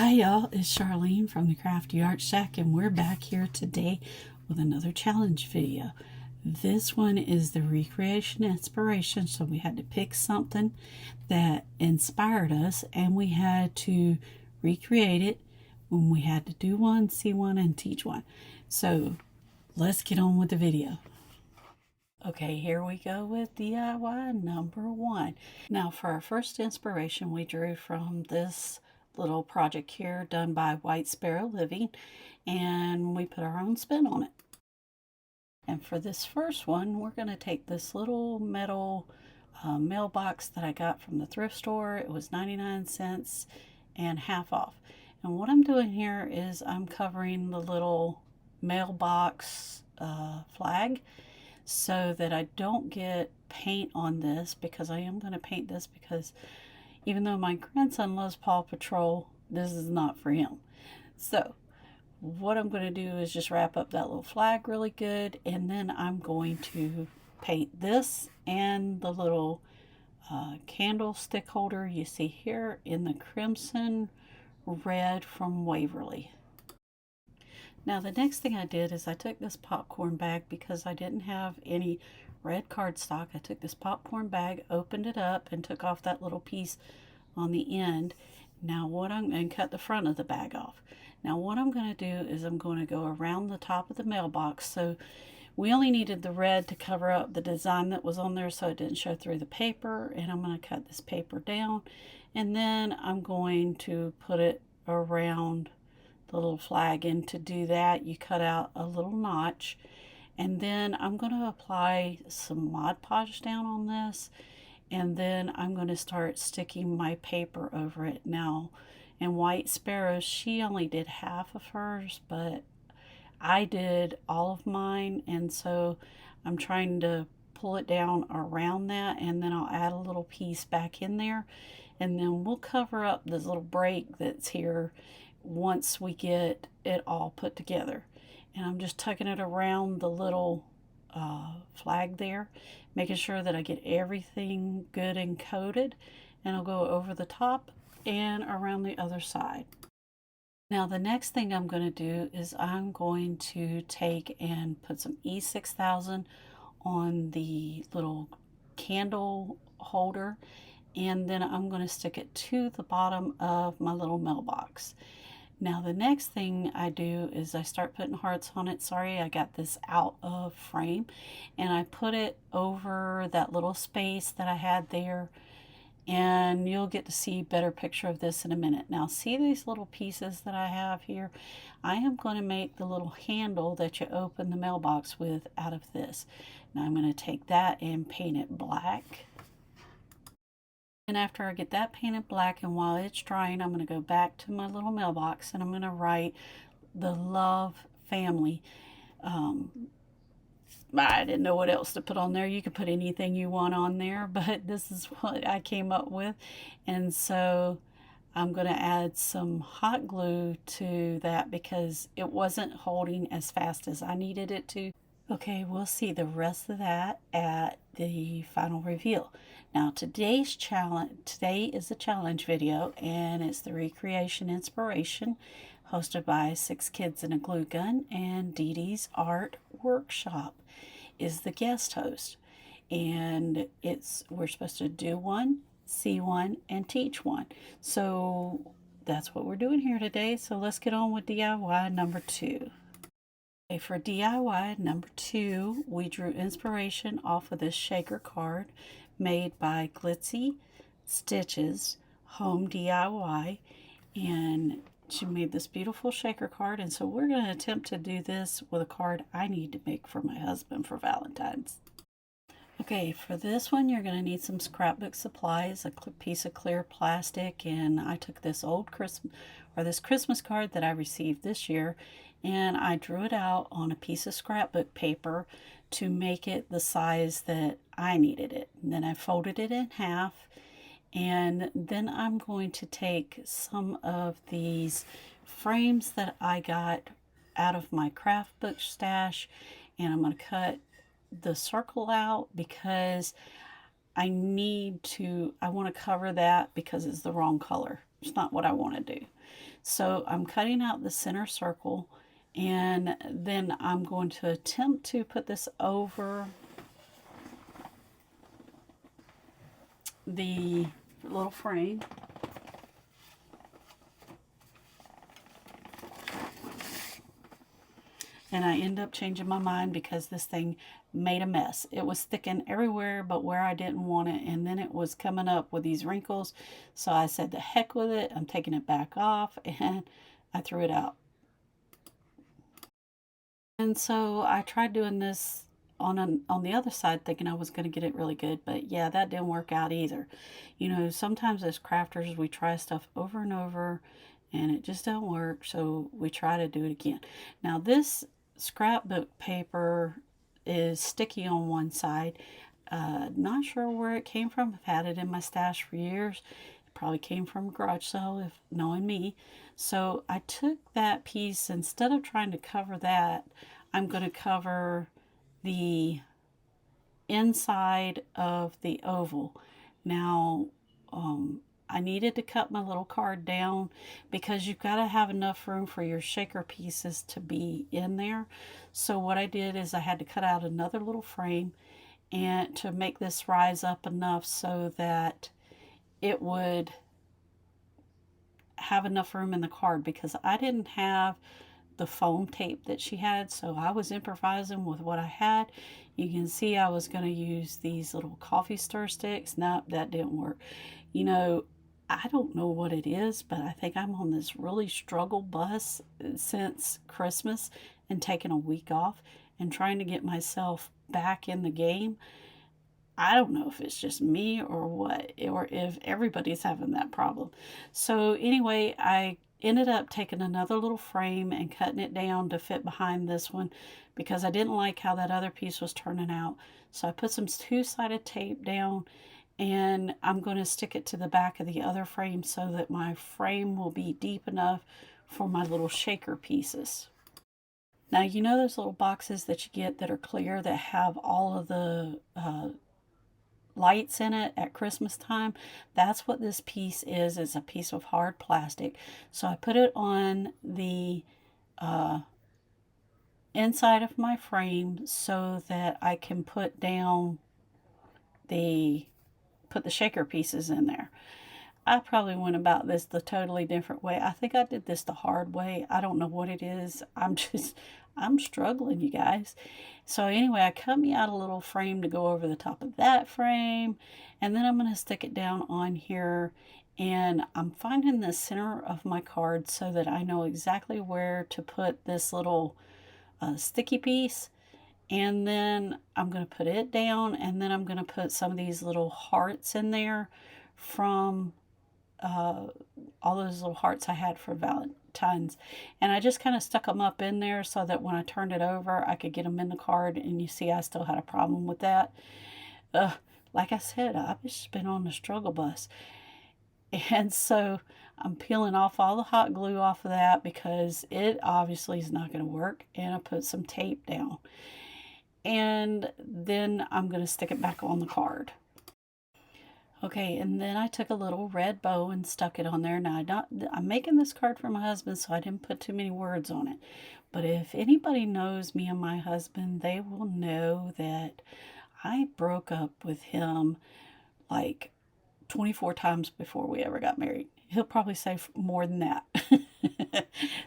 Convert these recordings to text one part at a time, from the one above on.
Hi y'all, it's Charlene from the Crafty Art Shack, and we're back here today with another challenge video. This one is the recreation inspiration, so we had to pick something that inspired us and we had to recreate it when we had to do one, see one, and teach one. So let's get on with the video. Okay, here we go with DIY number 1. Now for our first inspiration, we drew from this little project here done by White Sparrow Living, and we put our own spin on it. And for this first one, we're going to take this little metal mailbox that I got from the thrift store. It was 99 cents and half off. And what I'm doing here is I'm covering the little mailbox flag so that I don't get paint on this, because I am going to paint this because even though my grandson loves Paw Patrol, this is not for him. So what I'm going to do is just wrap up that little flag really good, and then I'm going to paint this and the little candlestick holder you see here in the crimson red from Waverly. Now the next thing I did is I took this popcorn bag, because I didn't have any red cardstock. I took this popcorn bag, opened it up, and took off that little piece on the end. Now what I'm going to cut the front of the bag off. Now what I'm going to do is I'm going to go around the top of the mailbox. So we only needed the red to cover up the design that was on there so it didn't show through the paper, and I'm going to cut this paper down, and then I'm going to put it around the little flag. And to do that, you cut out a little notch, and then I'm going to apply some Mod Podge down on this, and then I'm going to start sticking my paper over it. Now in White Sparrow, she only did half of hers, but I did all of mine, and so I'm trying to pull it down around that, and then I'll add a little piece back in there, and then we'll cover up this little break that's here once we get it all put together. And I'm just tucking it around the little flag there, making sure that I get everything good and coated, and I'll go over the top and around the other side. Now the next thing I'm going to do is I'm going to take and put some E600 on the little candle holder, and then I'm going to stick it to the bottom of my little mailbox. Now the next thing I do is I start putting hearts on it. Sorry, I got this out of frame, and I put it over that little space that I had there, and you'll get to see a better picture of this in a minute. Now see these little pieces that I have here? I am going to make the little handle that you open the mailbox with out of this. Now I'm going to take that and paint it black. And after I get that painted black, and while it's drying, I'm going to go back to my little mailbox and I'm going to write the Love Family. I didn't know what else to put on there. You could put anything you want on there, but this is what I came up with. And so I'm going to add some hot glue to that because it wasn't holding as fast as I needed it to. Okay, we'll see the rest of that at the final reveal. Now today is a challenge video, and it's the recreation inspiration hosted by 6 Kids and a Glue Gun, and Dee Dee's Art Workshop is the guest host. And we're supposed to do one, see one, and teach one. So that's what we're doing here today. So let's get on with DIY number 2. Okay, for DIY number 2, we drew inspiration off of this shaker card made by Glitzy Stitches Home DIY, and she made this beautiful shaker card. And so we're going to attempt to do this with a card I need to make for my husband for Valentine's. Okay, for this one you're going to need some scrapbook supplies, a piece of clear plastic, and I took this this Christmas card that I received this year, and I drew it out on a piece of scrapbook paper to make it the size that I needed it. And then I folded it in half, and then I'm going to take some of these frames that I got out of my craft book stash, and I'm going to cut the circle out because I want to cover that because it's the wrong color. It's not what I want to do. So I'm cutting out the center circle, and then I'm going to attempt to put this over the little frame. And I end up changing my mind because this thing made a mess. It was sticking everywhere but where I didn't want it, and then it was coming up with these wrinkles. So I said, the heck with it, I'm taking it back off, and I threw it out. And so I tried doing this on the other side, thinking I was going to get it really good, but yeah, that didn't work out either. You know, sometimes as crafters we try stuff over and over and it just don't work, so we try to do it again. Now this scrapbook paper is sticky on one side. Not sure where it came from. I've had it in my stash for years. It probably came from a garage sale, if knowing me. So I took that piece, instead of trying to cover that, I'm going to cover the inside of the oval. Now, I needed to cut my little card down because you've got to have enough room for your shaker pieces to be in there. So what I did is I had to cut out another little frame and to make this rise up enough so that it would have enough room in the card, because I didn't have the foam tape that she had, so I was improvising with what I had. You can see I was going to use these little coffee stir sticks. Nope, that didn't work. You know, I don't know what it is, but I think I'm on this really struggle bus since Christmas and taking a week off and trying to get myself back in the game. I don't know if it's just me or what, or if everybody's having that problem. So anyway, I ended up taking another little frame and cutting it down to fit behind this one because I didn't like how that other piece was turning out. So I put some two-sided tape down, and I'm going to stick it to the back of the other frame so that my frame will be deep enough for my little shaker pieces. Now, you know those little boxes that you get that are clear that have all of the lights in it at Christmas time? That's what this piece is. It's a piece of hard plastic. So I put it on the inside of my frame so that I can put down put the shaker pieces in there. I probably went about this the totally different way. I think I did this the hard way. I don't know what it is. I'm struggling, you guys. So anyway, I cut me out a little frame to go over the top of that frame, and then I'm going to stick it down on here, and I'm finding the center of my card so that I know exactly where to put this little sticky piece. And then I'm going to put it down, and then I'm going to put some of these little hearts in there from all those little hearts I had for Valentines. And I just kind of stuck them up in there so that when I turned it over, I could get them in the card. And you see I still had a problem with that. Like I said, I've just been on the struggle bus. And so I'm peeling off all the hot glue off of that because it obviously is not going to work. And I put some tape down. And then I'm going to stick it back on the card. Okay, and then I took a little red bow and stuck it on there. Now, I'm making this card for my husband, so I didn't put too many words on it. But if anybody knows me and my husband, they will know that I broke up with him like 24 times before we ever got married. He'll probably say more than that.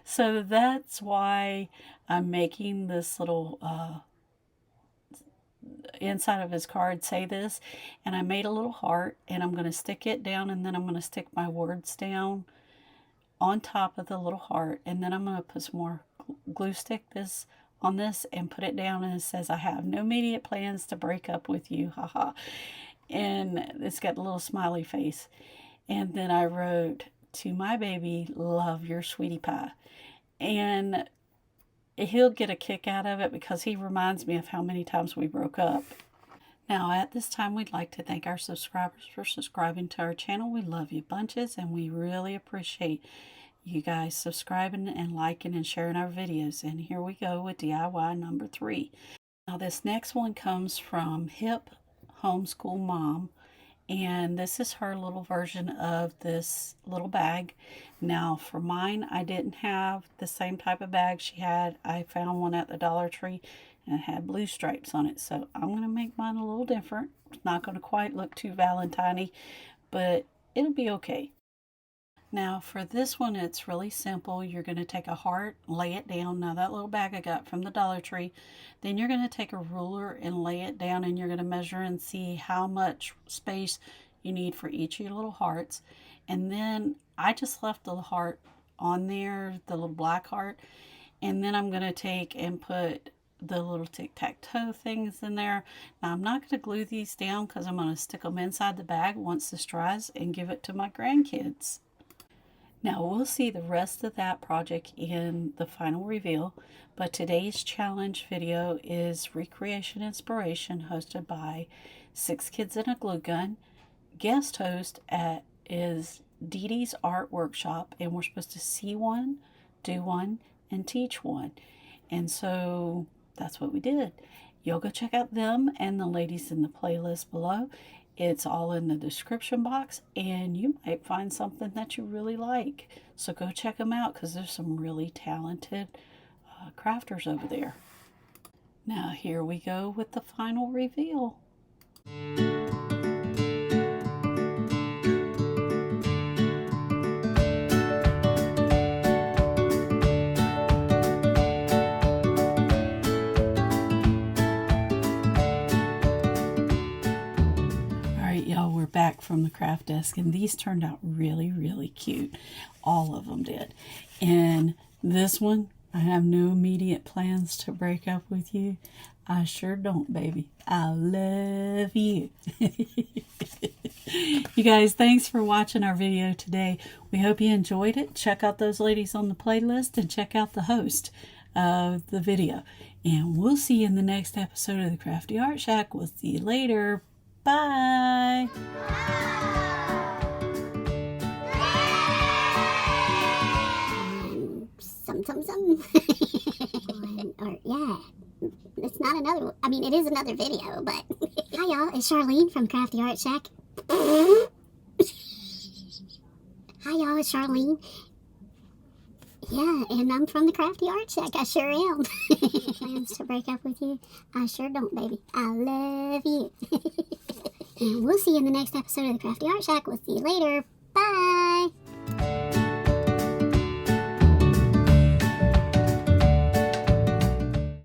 So that's why I'm making this little inside of his card say this. And I made a little heart, and I'm going to stick it down, and then I'm going to stick my words down on top of the little heart, and then I'm going to put some more glue stick this on this and put it down, and it says, I have no immediate plans to break up with you, haha. And it's got a little smiley face. And then I wrote, to my baby, love your sweetie pie. And he'll get a kick out of it because he reminds me of how many times we broke up. Now, at this time, we'd like to thank our subscribers for subscribing to our channel. We love you bunches, and we really appreciate you guys subscribing and liking and sharing our videos. And here we go with DIY number 3. Now, this next one comes from Hip Homeschool Mom And this is her little version of this little bag. Now for mine, I didn't have the same type of bag she had. I found one at the Dollar Tree and it had blue stripes on it. So I'm going to make mine a little different. It's not going to quite look too Valentine-y, but it'll be okay. Now for this one, it's really simple. You're going to take a heart, lay it down. Now that little bag I got from the Dollar Tree. Then you're going to take a ruler and lay it down, and you're going to measure and see how much space you need for each of your little hearts. And then I just left the heart on there, the little black heart. And then I'm going to take and put the little tic-tac-toe things in there. Now I'm not going to glue these down because I'm going to stick them inside the bag once this dries and give it to my grandkids. Now we'll see the rest of that project in the final reveal, but today's challenge video is Recreation Inspiration, hosted by 6 Kids and a Glue Gun. Guest host is Dee Dee's Art Workshop, and we're supposed to see one, do one, and teach one. And so that's what we did. You'll go check out them and the ladies in the playlist below. It's all in the description box, and you might find something that you really like. So go check them out because there's some really talented crafters over there. Now here we go with the final reveal. Y'all, we're back from the craft desk, and these turned out really cute. All of them did. And this one, I have no immediate plans to break up with you. I sure don't, baby. I love you. You guys, thanks for watching our video today. We hope you enjoyed it. Check out those ladies on the playlist and check out the host of the video. And we'll see you in the next episode of the Crafty Art Shack. We'll see you later. Bye. Some. Yeah. It's not another, I mean, it is another video, but. Hi, y'all. It's Charlene from Crafty Art Shack. Hi, y'all. It's Charlene. Yeah, and I'm from the Crafty Art Shack. I sure am. Plans to break up with you? I sure don't, baby. I love you. And we'll see you in the next episode of the Crafty Art Shack. We'll see you later. Bye.